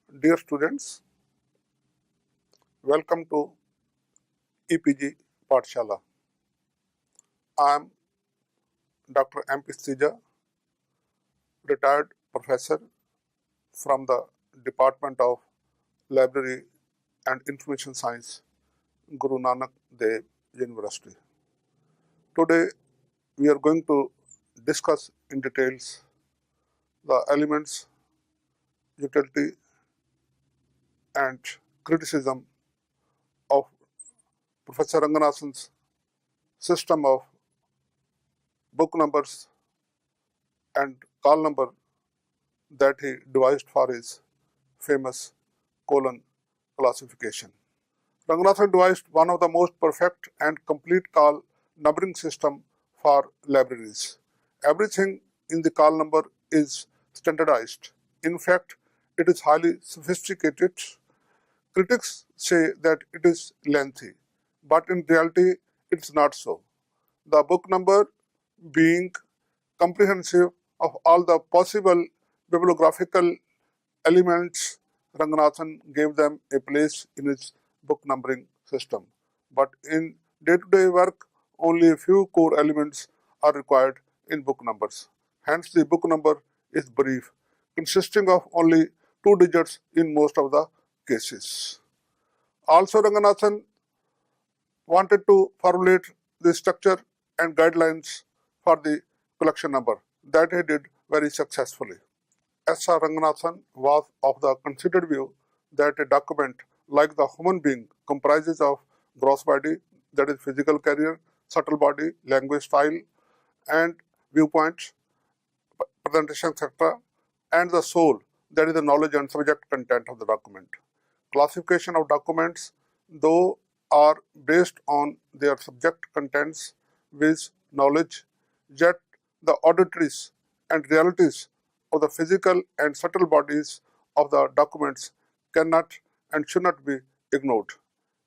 Dear students, welcome to EPG Pathshala. I am Dr. M13b, retired professor from the Department of Library and Information Science, Guru Nanak Dev University. Today we are going to discuss in details the elements, utility and criticism of Professor Ranganathan's system of book numbers and call number that he devised for his famous colon classification. Ranganathan devised one of the most perfect and complete call numbering system for libraries. Everything in the call number is standardized. In fact, it is highly sophisticated. Critics say that it is lengthy, but in reality, it's not so. The book number being comprehensive of all the possible bibliographical elements, Ranganathan gave them a place in his book numbering system. But in day-to-day work, only a few core elements are required in book numbers. Hence, the book number is brief, consisting of only 2 digits in most of the cases. Also, Ranganathan wanted to formulate the structure and guidelines for the collection number. That he did very successfully. S.R. Ranganathan was of the considered view that a document like the human being comprises of gross body, that is physical carrier, subtle body, language style and viewpoints, presentation, etc., and the soul, that is the knowledge and subject content of the document. Classification of documents, though, are based on their subject contents with knowledge, yet the oddities and realities of the physical and subtle bodies of the documents cannot and should not be ignored.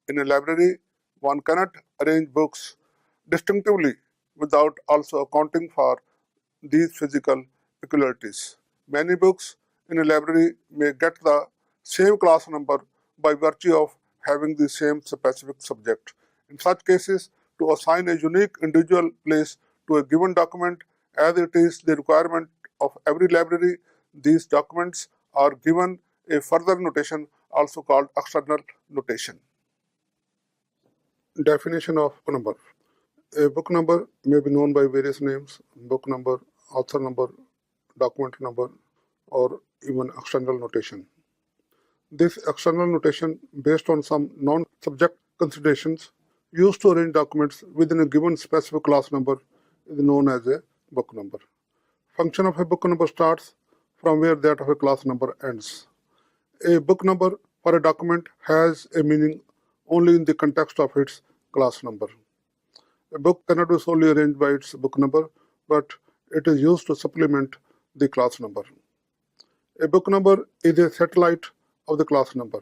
In a library, one cannot arrange books distinctively without also accounting for these physical peculiarities. Many books in a library may get the same class number by virtue of having the same specific subject. In such cases, to assign a unique individual place to a given document, as it is the requirement of every library, these documents are given a further notation also called external notation. Definition of book number. A book number may be known by various names: book number, author number, document number, or even external notation. This external notation, based on some non-subject considerations, used to arrange documents within a given specific class number, is known as a book number. Function of a book number starts from where that of a class number ends. A book number for a document has a meaning only in the context of its class number. A book cannot be solely arranged by its book number, but it is used to supplement the class number. A book number is a satellite of the class number.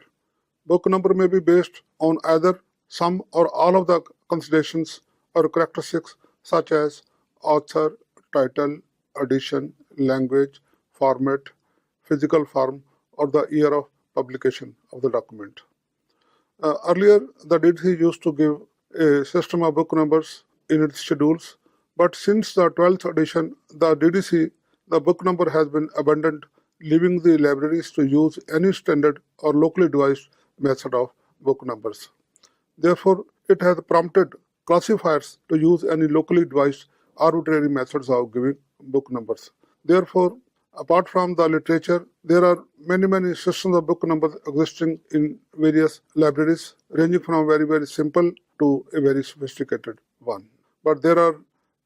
Book number may be based on either some or all of the considerations or characteristics such as author, title, edition, language, format, physical form, or the year of publication of the document. Earlier, the DDC used to give a system of book numbers in its schedules, but since the 12th edition, the DDC, the book number has been abandoned, leaving the libraries to use any standard or locally devised method of book numbers. Therefore, it has prompted classifiers to use any locally devised arbitrary methods of giving book numbers. Therefore, apart from the literature, there are many systems of book numbers existing in various libraries, ranging from very simple to a very sophisticated one. But there are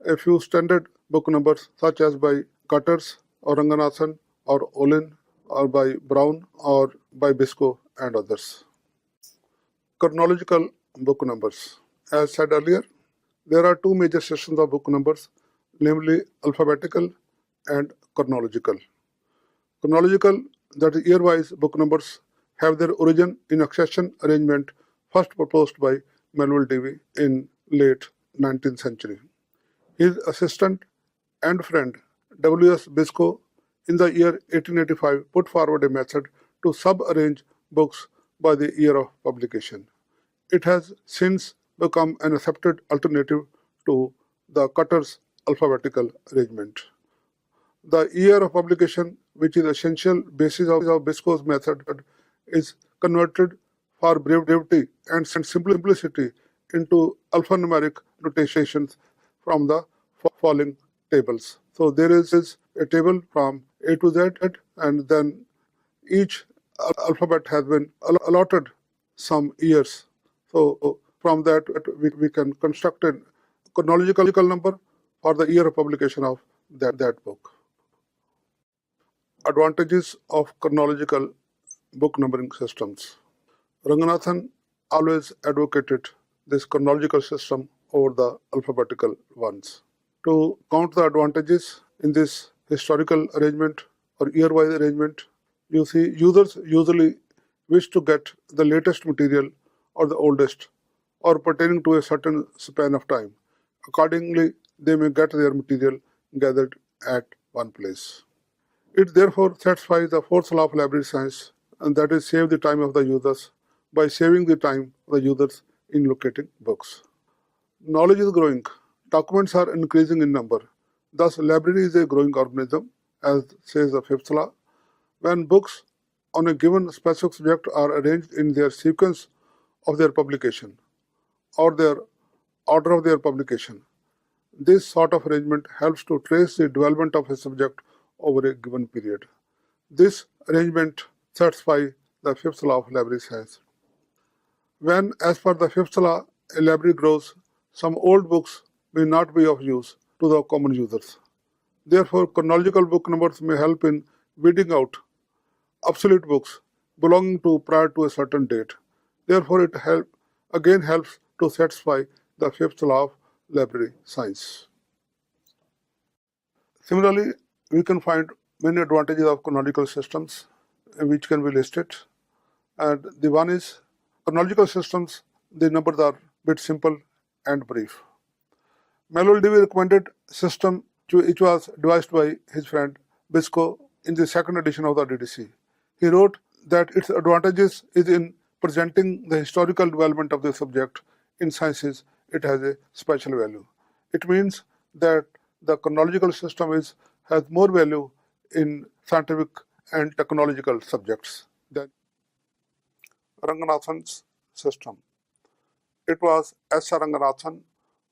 a few standard book numbers, such as by Cutters or Ranganathan or Olin or by Brown or by Biscoe and others. Chronological book numbers. As said earlier, there are 2 major systems of book numbers, namely alphabetical and chronological. Chronological, that is year-wise book numbers, have their origin in accession arrangement first proposed by Melville Dewey in late 19th century. His assistant and friend W.S. Biscoe in the year 1885 put forward a method to sub-arrange books by the year of publication. It has since become an accepted alternative to the Cutter's alphabetical arrangement. The year of publication, which is essential basis of Biscoe's method, is converted for brevity and simplicity into alphanumeric notations from the following tables. So there is a table from A to Z, and then each alphabet has been allotted some years. So from that we can construct a chronological number for the year of publication of that book. Advantages of chronological book numbering systems. Ranganathan always advocated this chronological system over the alphabetical ones. To count the advantages in this historical arrangement or year-wise arrangement, you see users usually wish to get the latest material or the oldest or pertaining to a certain span of time. Accordingly, they may get their material gathered at one place. It therefore satisfies the fourth law of library science, and that is save the time of the users by saving the time of the users in locating books. Knowledge is growing. Documents are increasing in number. Thus, library is a growing organism, as says the fifth law. When books on a given specific subject are arranged in their sequence of their publication or their order of their publication, this sort of arrangement helps to trace the development of a subject over a given period. This arrangement satisfies the fifth law of library science. When, as per the fifth law, a library grows, some old books may not be of use to the common users. Therefore, chronological book numbers may help in weeding out obsolete books belonging to prior to a certain date. Therefore, it helps to satisfy the fifth law of library science. Similarly, we can find many advantages of chronological systems which can be listed. And the one is chronological systems, the numbers are a bit simple and brief. Melville Dewey recommended system which was devised by his friend Biscoe in the second edition of the DDC. He wrote that its advantages is in presenting the historical development of the subject. In sciences, it has a special value. It means that the chronological system has more value in scientific and technological subjects than Ranganathan's system. It was S. Ranganathan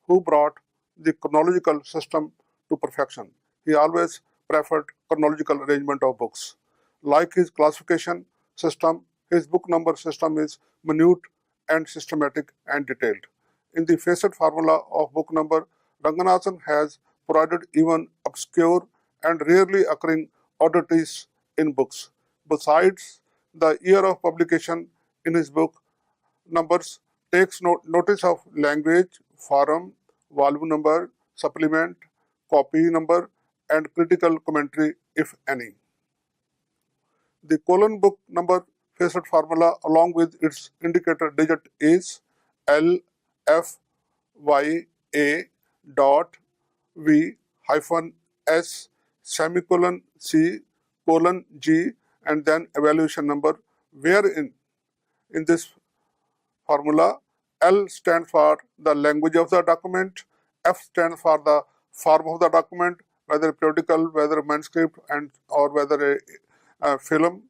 who brought the chronological system to perfection. He always preferred chronological arrangement of books. Like his classification system, his book number system is minute and systematic and detailed. In the Facet formula of book number, Ranganathan has provided even obscure and rarely occurring oddities in books. Besides the year of publication in his book, numbers takes notice of language, form, volume number, supplement, copy number, and critical commentary, if any. The colon book number Facet formula along with its indicator digit is L, F, Y, A, dot, V, hyphen, S, semicolon, C, colon, G, and then evaluation number, wherein in this formula, L stands for the language of the document, F stands for the form of the document, whether periodical, whether manuscript, or whether a film.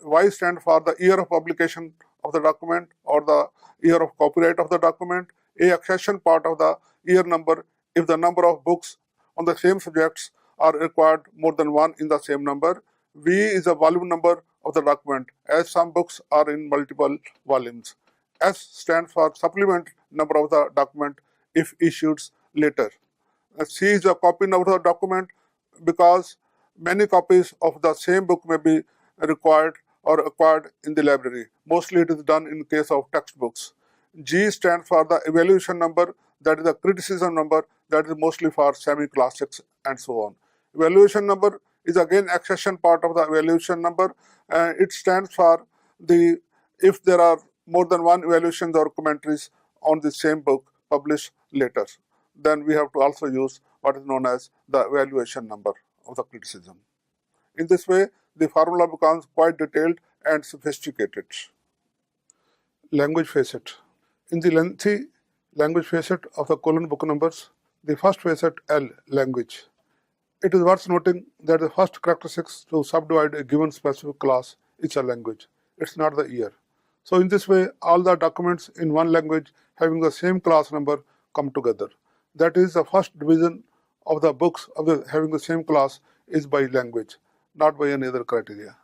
Y stands for the year of publication of the document or the year of copyright of the document. A accession part of the year number if the number of books on the same subjects are required more than one in the same number. V is the volume number of the document, as some books are in multiple volumes. S stands for supplement number of the document if issued later. C is the copy number of the document because many copies of the same book may be required or acquired in the library. Mostly it is done in case of textbooks. G stands for the evaluation number, that is the criticism number, that is mostly for semi-classics and so on. Evaluation number is again accession part of the evaluation number. It stands for if there are more than one evaluations or commentaries on the same book published later. Then we have to also use what is known as the evaluation number of the criticism. In this way, the formula becomes quite detailed and sophisticated. Language facet. In the lengthy language facet of the colon book numbers, the first facet L, language. It is worth noting that the first characteristics to subdivide a given specific class is a language. It's not the year. So in this way, all the documents in one language having the same class number come together. That is, the first division of the books having the same class is by language, not by any other criteria.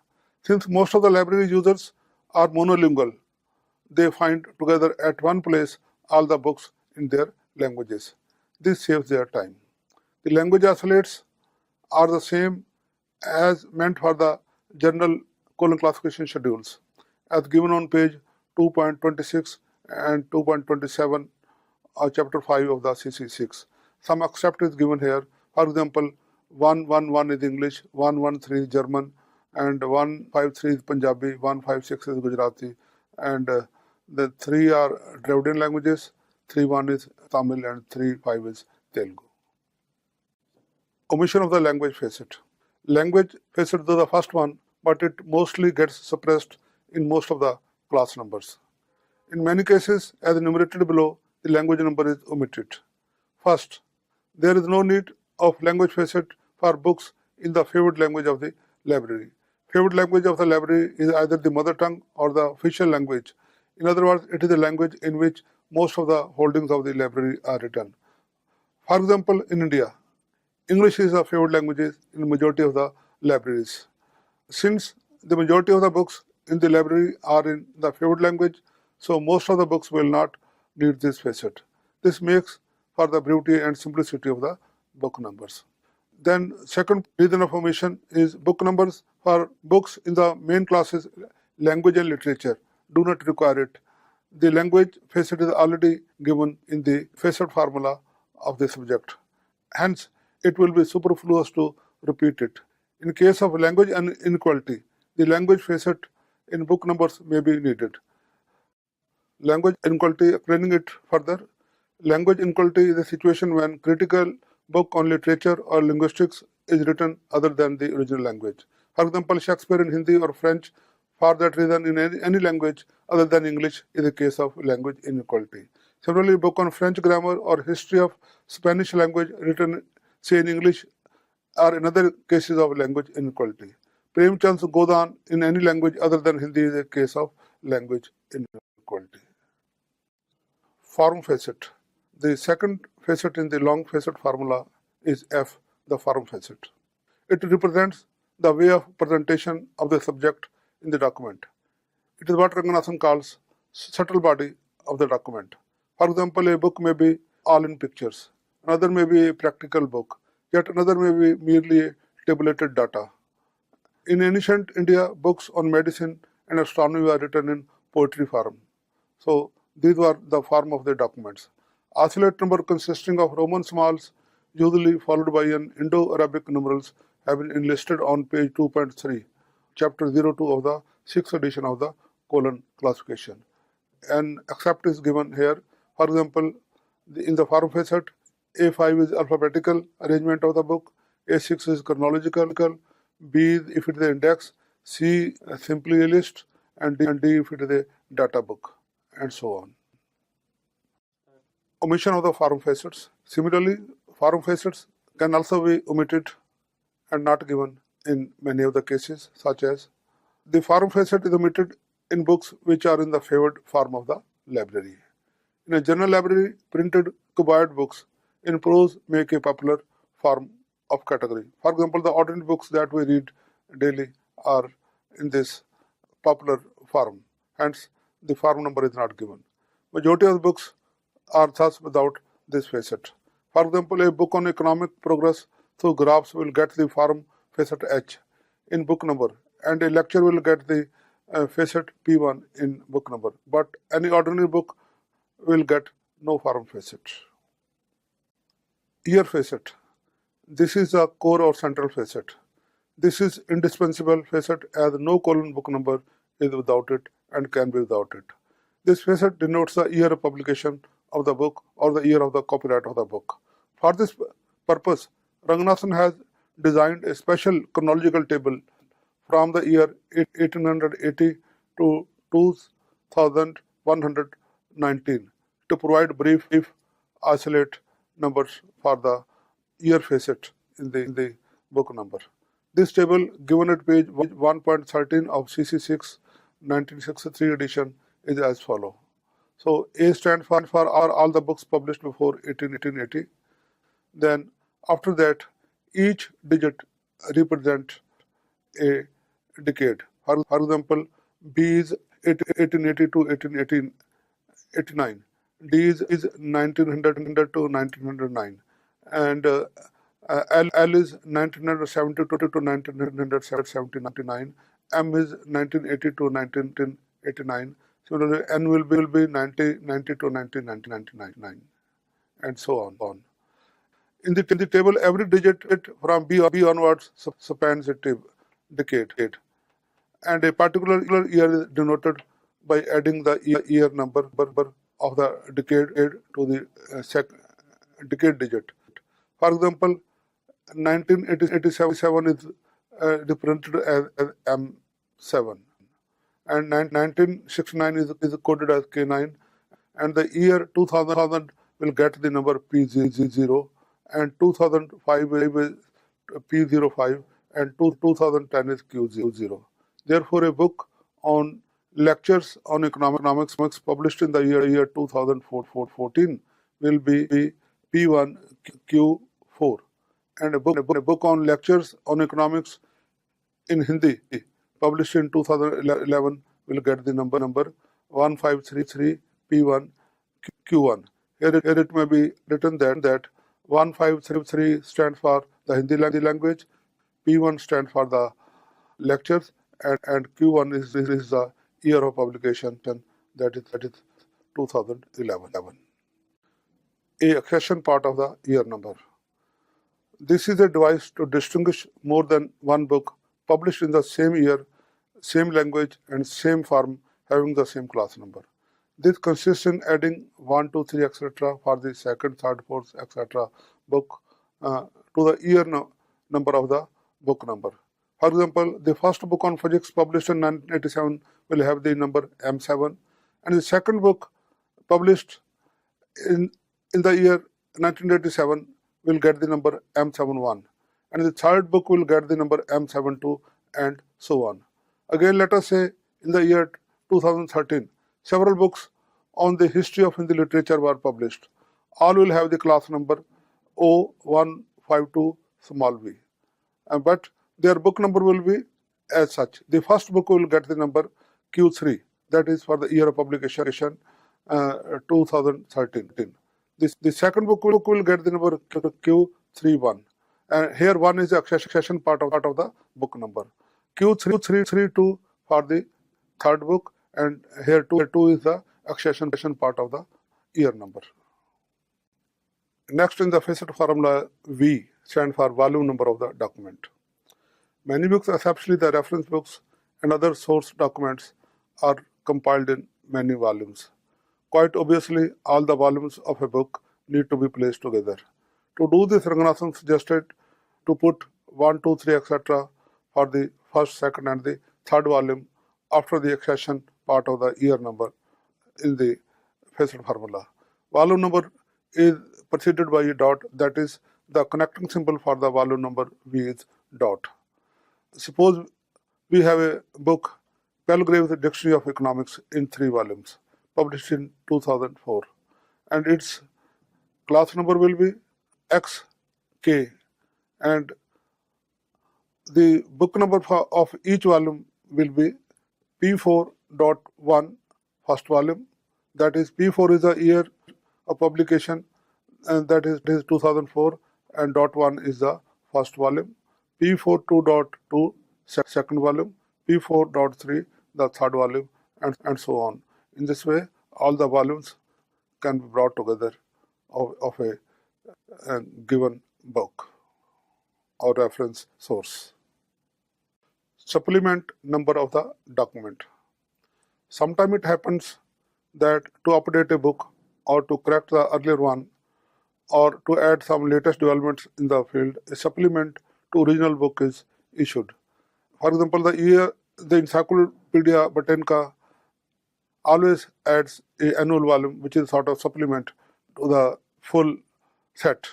Since most of the library users are monolingual, they find together at one place all the books in their languages. This saves their time. The language isolates are the same as meant for the general colon classification schedules, as given on page 2.26 and 2.27 chapter 5 of the CC6. Some except is given here. For example, 111 is English, 113 is German, and 153 is Punjabi, 156 is Gujarati, and the three are Dravidian languages, 3.1 is Tamil, and 3.5 is Telugu. Omission of the language facet. Language facet is the first one, but it mostly gets suppressed in most of the class numbers. In many cases, as enumerated below, the language number is omitted. First, there is no need of language facet for books in the favored language of the library. Favored language of the library is either the mother tongue or the official language. In other words, it is the language in which most of the holdings of the library are written. For example, in India, English is a favored language in the majority of the libraries. Since the majority of the books in the library are in the favored language, so most of the books will not need this facet. This makes for the beauty and simplicity of the book numbers. Then second reason of omission is book numbers for books in the main classes language and literature do not require it. The language facet is already given in the facet formula of the subject. Hence, it will be superfluous to repeat it. In case of language inequality, the language facet in book numbers may be needed. Language inequality, explaining it further. Language inequality is a situation when critical book on literature or linguistics is written other than the original language. For example, Shakespeare in Hindi or French, for that reason in any language other than English is a case of language inequality. Similarly, book on French grammar or history of Spanish language written say in English are another cases of language inequality. Premchand's Godan in any language other than Hindi is a case of language inequality. Form facet. The second facet in the long facet formula is F, the form facet. It represents the way of presentation of the subject in the document. It is what Ranganathan calls subtle body of the document. For example, a book may be all in pictures, another may be a practical book, yet another may be merely a tabulated data. In ancient India, books on medicine and astronomy were written in poetry form. So these were the form of the documents. Oscillate number consisting of Roman smalls, usually followed by an Indo-Arabic numerals, have been enlisted on page 2.3, chapter 02 of the 6th edition of the colon classification. An except is given here. For example, in the form facet, A5 is alphabetical arrangement of the book, A6 is chronological, B if it is the index, C simply a list, and D if it is a data book, and so on. Omission of the form facets. Similarly, form facets can also be omitted and not given in many of the cases, such as the form facet is omitted in books which are in the favored form of the library. In a general library, printed cubed books in prose make a popular form of category. For example, the ordinary books that we read daily are in this popular form. Hence, the form number is not given. Majority of the books are thus without this facet. For example, a book on economic progress through graphs will get the form facet H in book number, and a lecture will get the facet P1 in book number, but any ordinary book will get no form facet. Year facet. This is a core or central facet. This is indispensable facet as no colon book number is without it and can be without it. This facet denotes the year of publication of the book or the year of the copyright of the book. For this purpose, Ranganathan has designed a special chronological table from the year 1880 to 2119 to provide brief isolate numbers for the year facet in the book number. This table given at page 1.13 of CC6 1963 edition is as follows. So A stands for all the books published before 1880. Then after that, each digit represents a decade. For example, B is 1880 to 1889. D is 1900 to 1909. And L is 1970 to 1979. M is 1980 to 1989. Similarly, N will be 90 to 1999, and so on. In the table, every digit from B onwards spans a decade, and a particular year is denoted by adding the year number of the decade to the decade digit. For example, 1987 is represented as M7, and 1969 is coded as K9, and the year 2000 will get the number P0, and 2005 is P05, and 2010 is Q0. Therefore, a book on lectures on economics published in the year 2014 will be P1 Q4, and a book on lectures on economics in Hindi published in 2011 will get the number 1533 P1 Q1. Here it may be written that 1533 stands for the Hindi language, P1 stands for the lectures, and Q1 is the year of publication, that is 2011. A accession part of the year number. This is a device to distinguish more than one book published in the same year, same language, and same form having the same class number. This consists in adding 1, 2, 3, etc. for the second, third, fourth, etc. book to the year number of the book number. For example, the first book on physics published in 1987 will have the number M7, and the second book published in the year 1987 will get the number M71, and the third book will get the number M72, and so on. Again, let us say in the year 2013, several books on the history of Hindi literature were published. All will have the class number O152 small v, but their book number will be as such. The first book will get the number Q3, that is for the year of publication 2013. The second book will get the number Q31, and here 1 is the accession part of the book number. Q332 for the third book, and here 2 is the accession part of the year number. Next, in the Facet formula, V stands for volume number of the document. Many books, especially the reference books and other source documents, are compiled in many volumes. Quite obviously, all the volumes of a book need to be placed together. To do this, Ranganathan suggested to put 1, 2, 3, etc. for the first, second, and the third volume after the accession part of the year number in the Facet formula. Volume number is preceded by a dot, that is, the connecting symbol for the volume number V is dot. Suppose we have a book, Palgrave's Dictionary of Economics, in 3 volumes, published in 2004, and its class number will be XK, and the book number of each volume will be P4.1 first volume, that is P4 is the year of publication, and that is 2004, and .1 is the first volume, P42.2 second volume, P4.3 the third volume, and so on. In this way, all the volumes can be brought together of a given book or reference source. Supplement number of the document. Sometimes it happens that to update a book or to correct the earlier one or to add some latest developments in the field, a supplement to original book is issued. For example, the Encyclopedia Britannica always adds an annual volume, which is sort of supplement to the full set.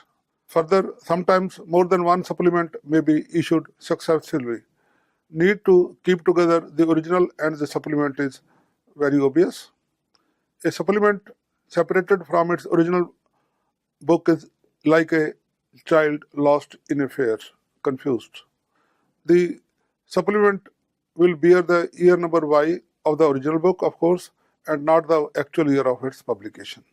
Further, sometimes more than one supplement may be issued successively. Need to keep together the original and the supplement is very obvious. A supplement separated from its original book is like a child lost in a fair, confused. The supplement will bear the year number Y of the original book, of course, and not the actual year of its publication.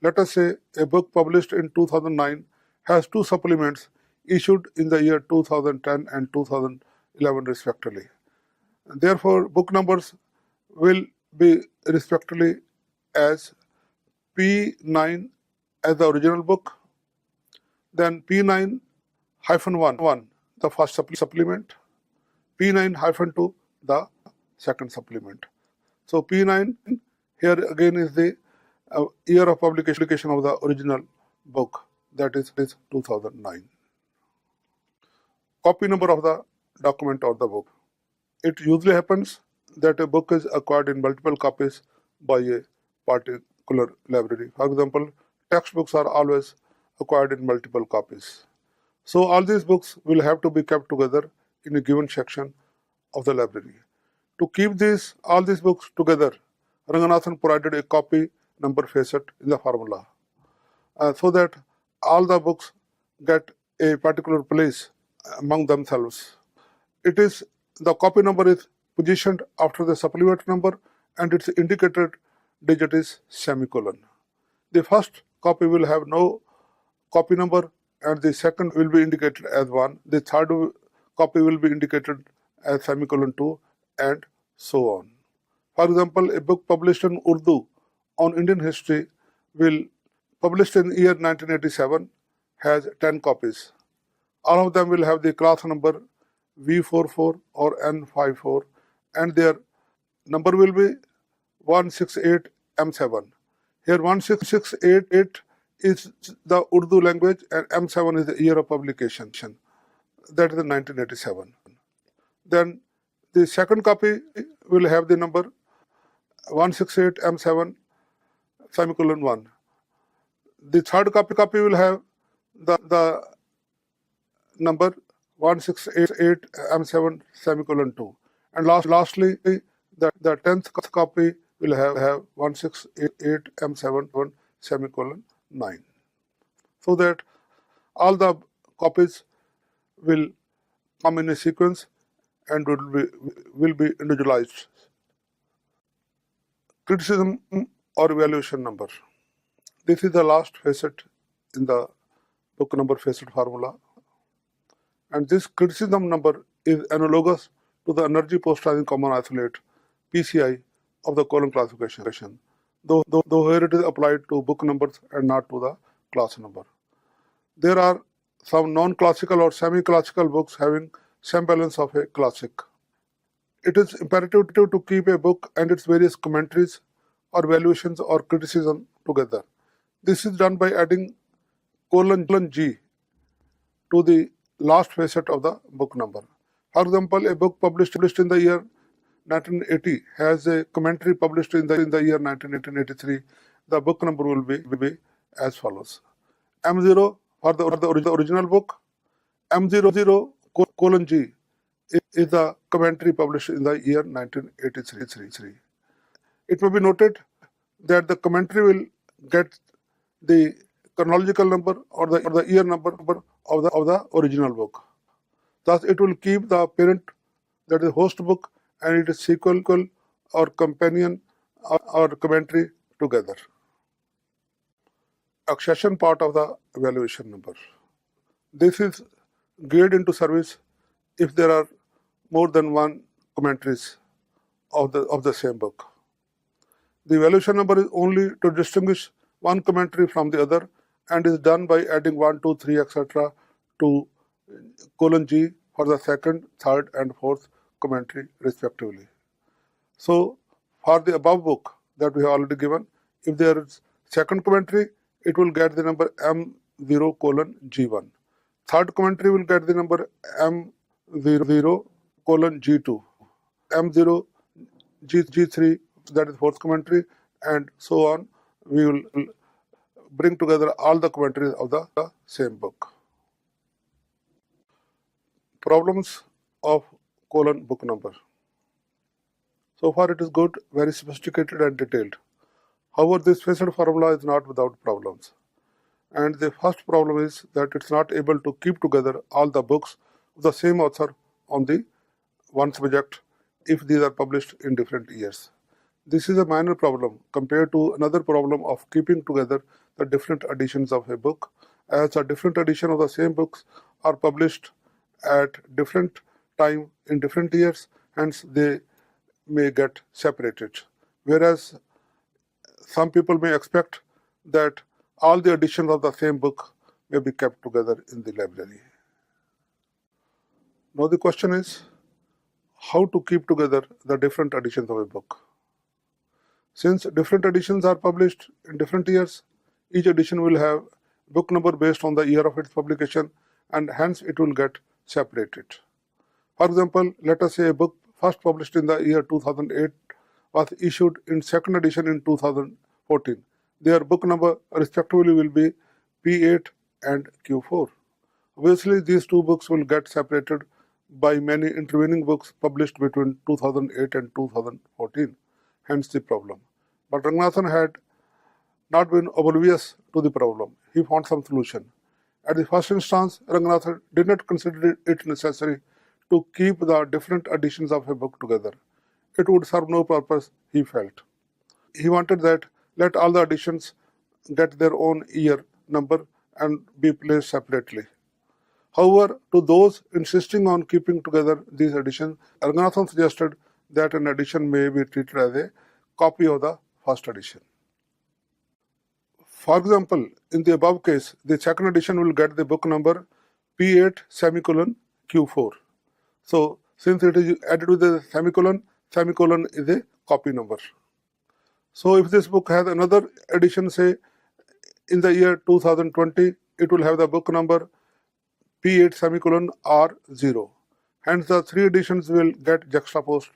Let us say a book published in 2009 has two supplements issued in the year 2010 and 2011 respectively. Therefore, book numbers will be respectively as P9 as the original book, then P9-1, the first supplement, P9-2, the second supplement. So P9 here again is the year of publication of the original book, that is 2009. Copy number of the document or the book. It usually happens that a book is acquired in multiple copies by a particular library. For example, textbooks are always acquired in multiple copies. So all these books will have to be kept together in a given section of the library. To keep all these books together, Ranganathan provided a copy number facet in the formula so that all the books get a particular place among themselves. The copy number is positioned after the supplement number and its indicated digit is semicolon. The first copy will have no copy number and the second will be indicated as 1. The third copy will be indicated as semicolon 2 and so on. For example, a book published in Urdu on Indian history published in year 1987 has 10 copies. All of them will have the class number V44 or N54 and their number will be 168M7. Here 1688 is the Urdu language and M7 is the year of publication. That is 1987. Then the second copy will have the number 168M7 semicolon 1. The third copy will have the number 168M7 semicolon 2. And lastly, the 10th copy will have 168M7 semicolon 9. So that all the copies will come in a sequence and will be individualized. Criticism or evaluation number. This is the last facet in the book number facet formula. And this criticism number is analogous to the energy posterizing common isolate PCI of the column classification, though here it is applied to book numbers and not to the class number. There are some non-classical or semi-classical books having semblance of a classic. It is imperative to keep a book and its various commentaries or valuations or criticism together. This is done by adding :G to the last facet of the book number. For example, a book published in the year 1980 has a commentary published in the year 1983. The book number will be as follows: M0 for the original book, M00:G is the commentary published in the year 1983. It may be noted that the commentary will get the chronological number or the year number of the original book. Thus, it will keep the parent, that is host book, and its sequel or companion or commentary together. Accession part of the evaluation number. This is geared into service if there are more than one commentaries of the same book. The evaluation number is only to distinguish one commentary from the other and is done by adding 1, 2, 3, etc. to :G for the second, third and fourth commentary respectively. So for the above book that we have already given, if there is second commentary, it will get the number M0:G1. Third commentary will get the number M00 colon G2, M0 G3, that is fourth commentary, and so on. We will bring together all the commentaries of the same book. Problems of colon book number. So far it is good, very sophisticated and detailed. However, this Facet formula is not without problems. And the first problem is that it's not able to keep together all the books of the same author on the one subject if these are published in different years. This is a minor problem compared to another problem of keeping together the different editions of a book, as a different edition of the same books are published at different time in different years, hence they may get separated. Whereas some people may expect that all the editions of the same book may be kept together in the library. Now the question is how to keep together the different editions of a book. Since different editions are published in different years, each edition will have book number based on the year of its publication, and hence it will get separated. For example, let us say a book first published in the year 2008 was issued in second edition in 2014. Their book number respectively will be P8 and Q4. Obviously, these two books will get separated by many intervening books published between 2008 and 2014, hence the problem. But Ranganathan had not been oblivious to the problem. He found some solution. At the first instance, Ranganathan did not consider it necessary to keep the different editions of a book together. It would serve no purpose, he felt. He wanted that let all the editions get their own year number and be placed separately. However, to those insisting on keeping together these editions, Ranganathan suggested that an edition may be treated as a copy of the first edition. For example, in the above case, the second edition will get the book number P8 semicolon Q4. So, since it is added with a semicolon, semicolon is a copy number. So, if this book has another edition, say in the year 2020, it will have the book number P8 semicolon R0. Hence, the three editions will get juxtaposed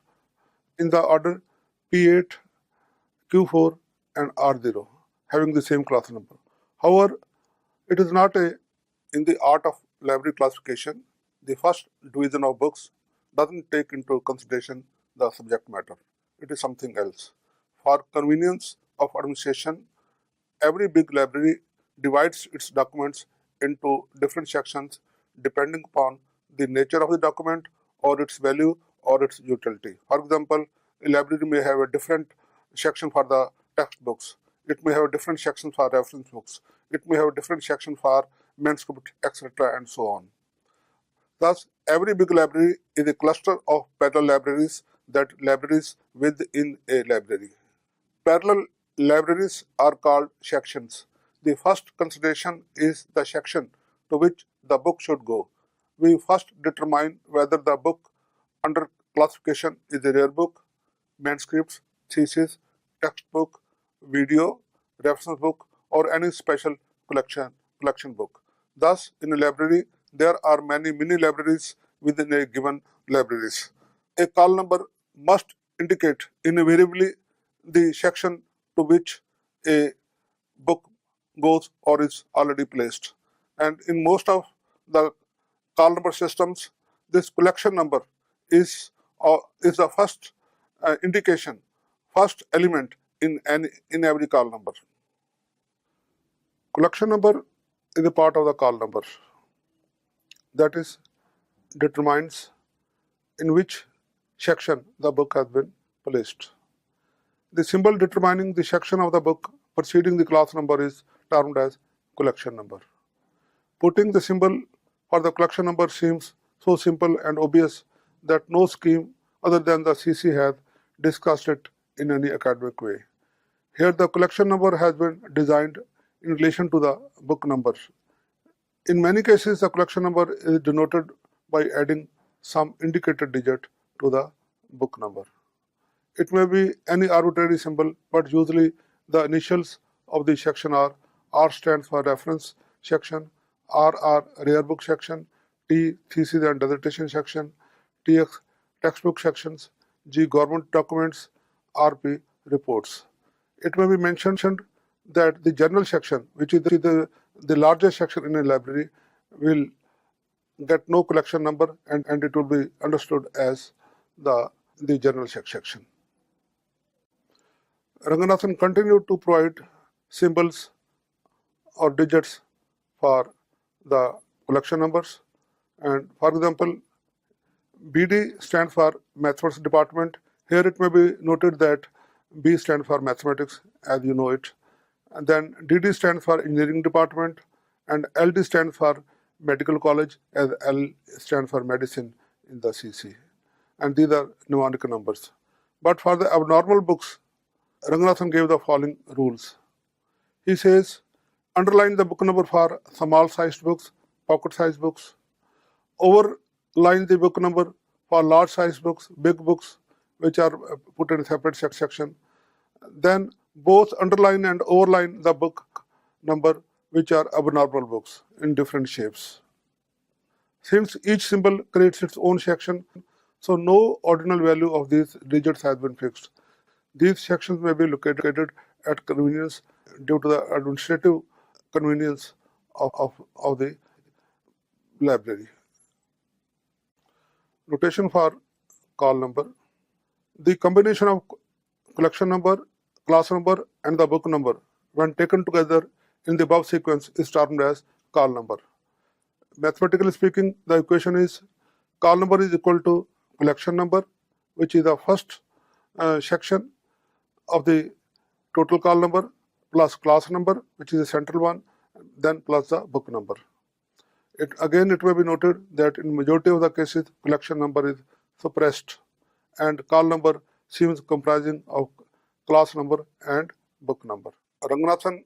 in the order P8, Q4 and R0, having the same class number. However, it is not in the art of library classification, the first division of books doesn't take into consideration the subject matter. It is something else. For convenience of administration, every big library divides its documents into different sections depending upon the nature of the document or its value or its utility. For example, a library may have a different section for the textbooks. It may have a different section for reference books. It may have a different section for manuscript, etc. and so on. Thus, every big library is a cluster of parallel libraries, that libraries within a library. Parallel libraries are called sections. The first consideration is the section to which the book should go. We first determine whether the book under classification is a rare book, manuscripts, thesis, textbook, video, reference book, or any special collection book. Thus, in a library, there are many mini libraries within a given libraries. A call number must indicate invariably the section to which a book goes or is already placed. And in most of the call number systems, this collection number is the first indication, first element in every call number. Collection number is a part of the call number, that is, determines in which section the book has been placed. The symbol determining the section of the book preceding the class number is termed as collection number. Putting the symbol for the collection number seems so simple and obvious that no scheme other than the CC has discussed it in any academic way. Here the collection number has been designed in relation to the book number. In many cases, the collection number is denoted by adding some indicator digit to the book number. It may be any arbitrary symbol, but usually the initials of the section are R stands for reference section, RR rare book section, T thesis and dissertation section, TX textbook sections, G. government documents, RP reports. It may be mentioned that the general section, which is the largest section in a library, will get no collection number and it will be understood as the general section. Ranganathan continued to provide symbols or digits for the collection numbers, and for example, BD stands for Mathematics Department. Here it may be noted that B stands for Mathematics, as you know it. And then DD stands for Engineering Department, and LD stands for Medical College, as L stands for Medicine in the CC. And these are mnemonic numbers. But for the abnormal books, Ranganathan gave the following rules. He says, underline the book number for small-sized books, pocket-sized books. Overline the book number for large-sized books, big books, which are put in a separate section. Then both underline and overline the book number, which are abnormal books in different shapes. Since each symbol creates its own section, so no ordinal value of these digits has been fixed. These sections may be located at convenience due to the administrative convenience of the library. Notation for call number. The combination of collection number, class number, and the book number, when taken together in the above sequence, is termed as call number. Mathematically speaking, the equation is call number is equal to collection number, which is the first section of the total call number, plus class number, which is the central one, then plus the book number. It may be noted that in majority of the cases, collection number is suppressed and call number seems comprising of class number and book number. Ranganathan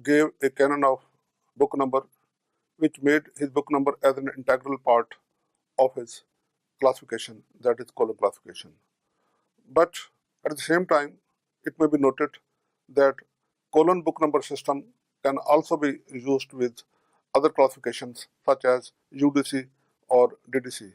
gave a canon of book number, which made his book number as an integral part of his classification, that is column classification. But at the same time, it may be noted that colon book number system can also be used with other classifications such as UDC or DDC.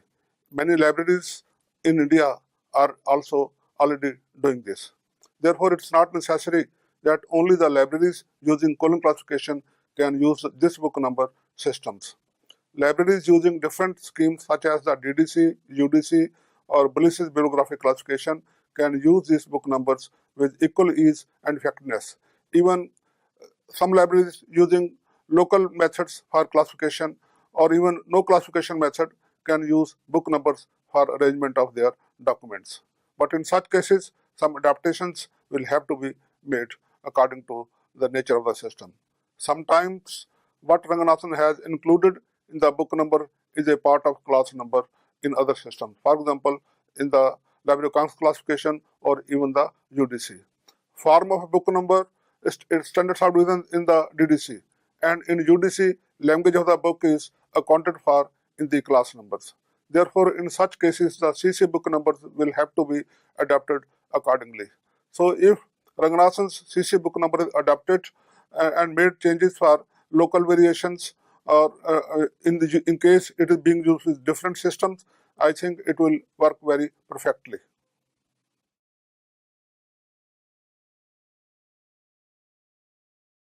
Many libraries in India are also already doing this. Therefore, it's not necessary that only the libraries using column classification can use this book number systems. Libraries using different schemes such as the DDC, UDC or LIS bibliographic classification can use these book numbers with equal ease and effectiveness. Even some libraries using local methods for classification or even no classification method can use book numbers for arrangement of their documents. But in such cases, some adaptations will have to be made according to the nature of the system. Sometimes what Ranganathan has included in the book number is a part of class number in other systems. For example, in the Library of Congress classification or even the UDC. Form of a book number is standard subdivision in the DDC, and in UDC, language of the book is accounted for in the class numbers. Therefore, in such cases, the CC book numbers will have to be adapted accordingly. So, if Ranganathan's CC book number is adapted and made changes for local variations, or in case it is being used with different systems, I think it will work very perfectly.